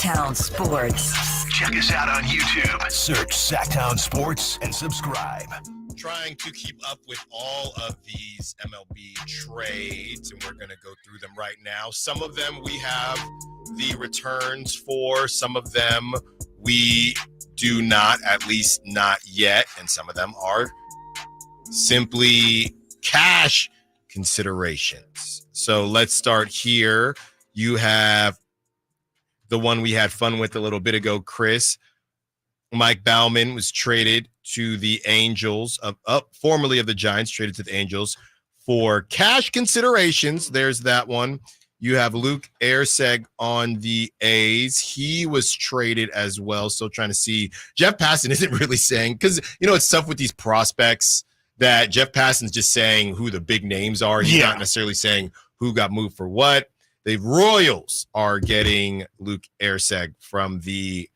Sactown Sports. Check us out on YouTube. Search Sactown Sports and subscribe. Trying to keep up with all of these MLB trades, and we're going to go through them right now. Some of them we have the returns for, some of them we do not, at least not yet, and some of them are simply cash considerations. So let's start here. You have the one we had fun with a little bit ago, Chris. Mike Baumann was traded to the Angels, formerly of the Giants, traded to the Angels for cash considerations. There's that one. You have Lucas Erceg on the A's. He was traded as well. Still trying to see. Jeff Passan isn't really saying, because, you know, it's tough with these prospects that Jeff Passan's just saying who the big names are. He's not necessarily saying who got moved for what. The Royals are getting Lucas Erceg from the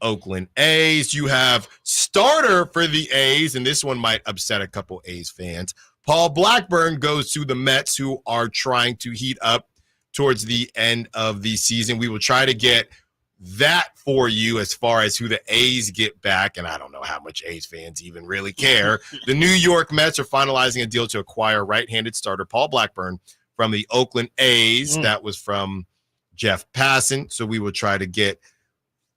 Oakland A's. You have starter for the A's, and this one might upset a couple A's fans. Paul Blackburn goes to the Mets, who are trying to heat up towards the end of the season. We will try to get that for you as far as who the A's get back, and I don't know how much A's fans even really care. The New York Mets are finalizing a deal to acquire right-handed starter Paul Blackburn from the Oakland A's. That was from Jeff Passan, so we will try to get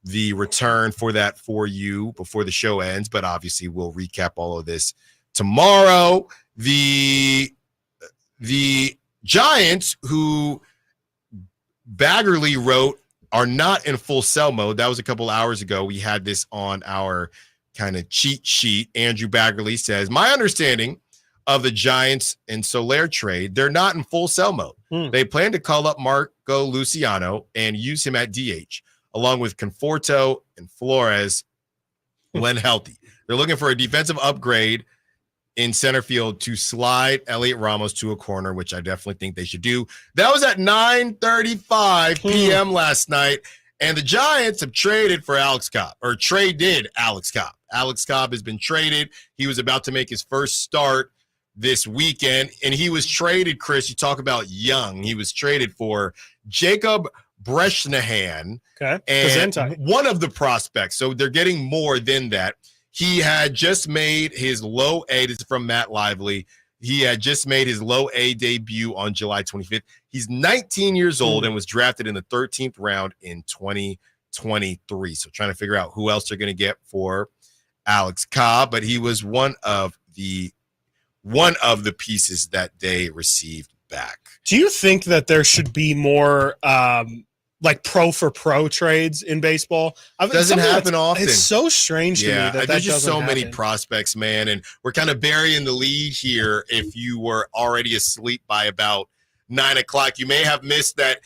the return for that for you before the show ends, but obviously we'll recap all of this tomorrow. The Giants, who Baggerly wrote, are not in full sell mode. That was a couple hours ago. We had this on our kind of cheat sheet. Andrew Baggerly says, my understanding of the Giants and Soler trade, they're not in full sell mode. They plan to call up Marco Luciano and use him at DH, along with Conforto and Flores when healthy. They're looking for a defensive upgrade in center field to slide Elliot Ramos to a corner, which I definitely think they should do. That was at 9:35 p.m. last night, and the Giants have traded for Alex Cobb, or traded Alex Cobb. Alex Cobb has been traded. He was about to make his first start this weekend, and he was traded, Chris, you talk about young. He was traded for Jacob Bresnahan, and one of the prospects. So they're getting more than that. He had just made his low A. This is from Matt Lively. He had just made his low A debut on July 25th. He's 19 years old and was drafted in the 13th round in 2023. So trying to figure out who else they're going to get for Alex Cobb, but he was one of the pieces that they received back. Do you think that there should be more like pro for pro trades in baseball? Doesn't happen often. It's so strange to me that there's just so happen. many prospects, man, and we're kind of burying the lead here. If you were already asleep by about 9 o'clock, you may have missed that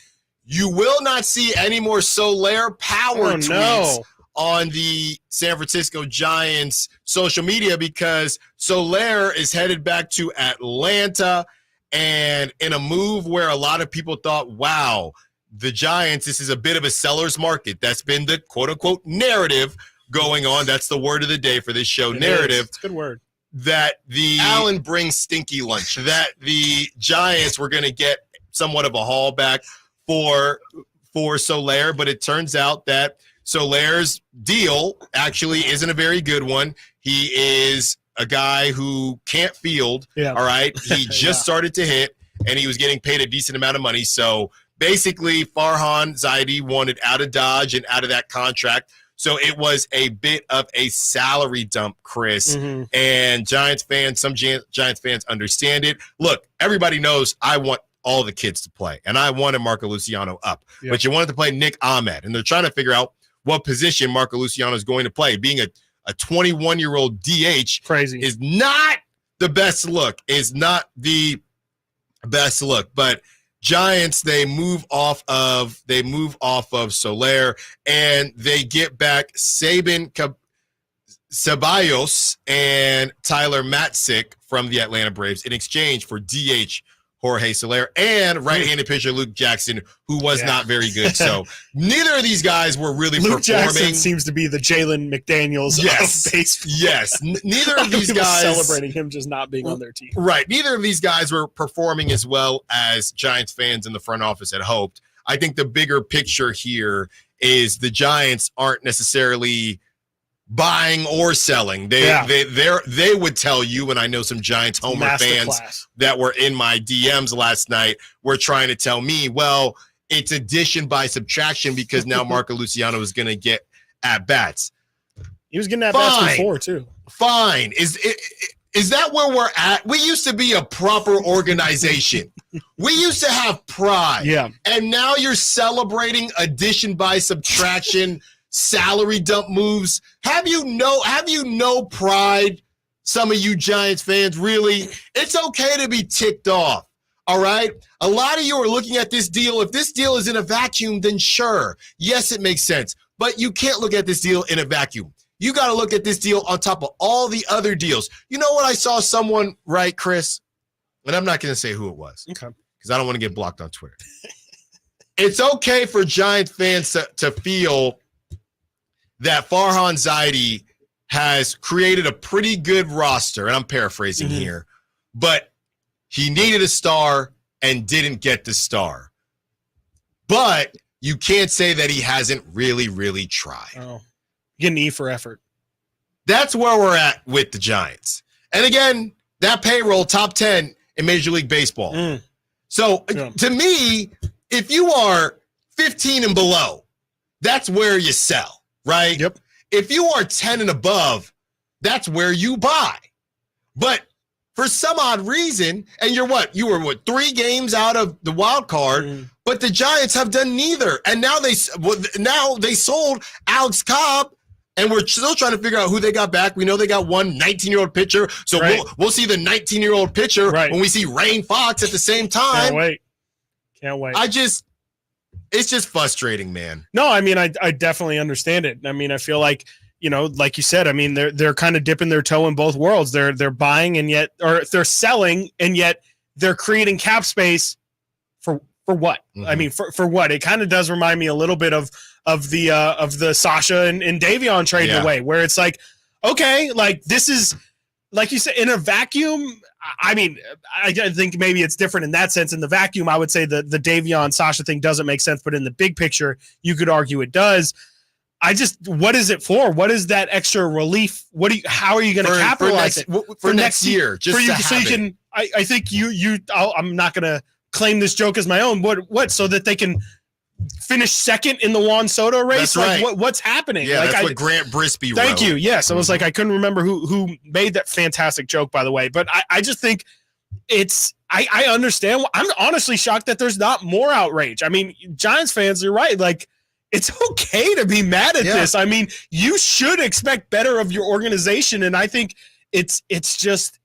you will not see any more Soler power tweets on the San Francisco Giants social media, because Soler is headed back to Atlanta, and in a move where a lot of people thought, wow, the Giants, this is a bit of a seller's market. That's been the quote-unquote narrative going on. That's the word of the day for this show, narrative. It's a good word. That the Allen brings stinky lunch. That the Giants were going to get somewhat of a haul back for Soler, but it turns out that Soler's deal actually isn't a very good one. He is a guy who can't field, all right? He just started to hit, and he was getting paid a decent amount of money, so basically, Farhan Zaidi wanted out of Dodge and out of that contract. So it was a bit of a salary dump, Chris. And Giants fans, some Giants fans understand it. Look, everybody knows I want all the kids to play, and I wanted Marco Luciano up. But you wanted to play Nick Ahmed, and they're trying to figure out what position Marco Luciano is going to play. Being a 21-year-old DH is not the best look, but Giants, they move off of Soler, and they get back Sabin Ceballos and Tyler Matzik from the Atlanta Braves in exchange for DH Jorge Soler and right-handed pitcher Luke Jackson, who was not very good. So neither of these guys were really performing. Jackson seems to be the Jalen McDaniels of baseball. Yes. Neither of these guys celebrating him just not being on their team. Right. Neither of these guys were performing as well as Giants fans in the front office had hoped. I think the bigger picture here is the Giants aren't necessarily buying or selling. They would tell you, and I know some Giants homer fans that were in my DMs last night were trying to tell me, well, it's addition by subtraction because now Marco Luciano is going to get at-bats. He was getting at-bats before, too. Fine. Is that where we're at? We used to be a proper organization. We used to have pride. Yeah. And now you're celebrating addition by subtraction, salary dump moves. Have you no pride, some of you Giants fans, really? It's okay to be ticked off. All right. A lot of you are looking at this deal. If this deal is in a vacuum, then sure. Yes, it makes sense. But you can't look at this deal in a vacuum. You got to look at this deal on top of all the other deals. You know what I saw someone write, Chris? And I'm not going to say who it was. Okay. Because I don't want to get blocked on Twitter. It's okay for Giants fans to feel that Farhan Zaidi has created a pretty good roster. And I'm paraphrasing here. But he needed a star and didn't get the star. But you can't say that he hasn't really, really tried. Oh. Get an E for effort. That's where we're at with the Giants. And again, that payroll, top 10 in Major League Baseball. So to me, if you are 15 and below, that's where you sell, right? Yep. If you are 10 and above, that's where you buy. But for some odd reason, and you were 3 games out of the wild card, but the Giants have done neither. And now they sold Alex Cobb. And we're still trying to figure out who they got back. We know they got one 19-year-old pitcher. So we'll see the 19-year-old pitcher when we see Rain Fox at the same time. Can't wait. It's just frustrating, man. No, I mean, I definitely understand it. I mean, I feel like, like you said, I mean, they're kind of dipping their toe in both worlds. They're buying or they're selling, and yet they're creating cap space for what? I mean, for what? It kind of does remind me a little bit of the Sasha and Davion trade in a way, where it's like, okay, like this is, like you said, in a vacuum. I mean, I think maybe it's different in that sense. In the vacuum, I would say the Davion Sasha thing doesn't make sense, but in the big picture, you could argue it does. What is it for? What is that extra relief? How are you going to capitalize for next year? Just so you can. I think I'm not going to claim this joke as my own. What? So that they can finish second in the Juan Soto race? That's right. What's happening? Yeah, that's what Grant Brisby wrote. Thank you. Yes, I was like, I couldn't remember who made that fantastic joke, by the way. But I just think I understand. I'm honestly shocked that there's not more outrage. I mean, Giants fans, you're right. Like, it's okay to be mad at this. I mean, you should expect better of your organization. And I think it's just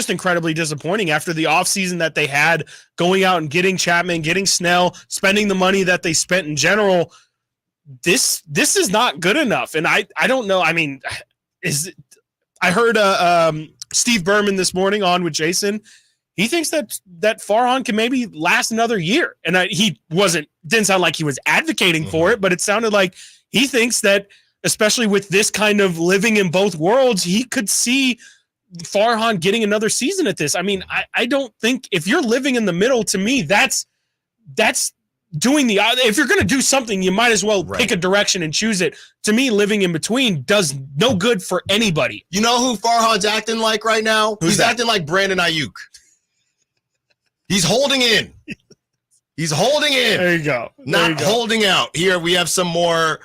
incredibly disappointing after the offseason that they had, going out and getting Chapman, getting Snell, spending the money that they spent in general. This is not good enough. And I don't know. I mean, I heard Steve Berman this morning on with Jason. He thinks that Farhan can maybe last another year. And he didn't sound like he was advocating for it, but it sounded like he thinks that, especially with this kind of living in both worlds, he could see Farhan getting another season at this. I mean, I don't think, if you're living in the middle, to me, that's doing if you're going to do something, you might as well pick a direction and choose it. To me, living in between does no good for anybody. You know who Farhan's acting like right now? He's acting like Brandon Ayuk. He's holding in. He's holding in. There you go. Not holding out. Here we have some more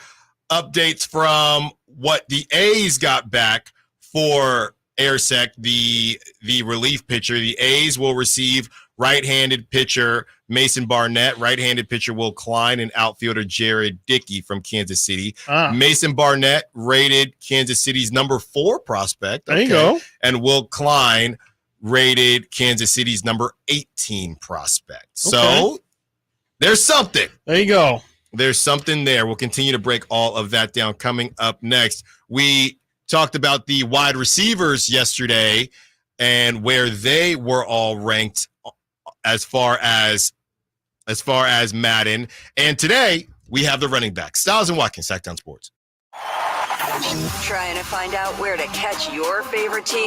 updates from what the A's got back for Erceg, the relief pitcher. The A's will receive right-handed pitcher Mason Barnett, right-handed pitcher Will Klein, and outfielder Jared Dickey from Kansas City. Mason Barnett rated Kansas City's number 4 prospect. There you go. And Will Klein rated Kansas City's number 18 prospect. So there's something. There you go. There's something there. We'll continue to break all of that down. Coming up next, we talked about the wide receivers yesterday and where they were all ranked as far as Madden. And today we have the running back, Stiles and Watkins, Sactown Sports. Trying to find out where to catch your favorite team?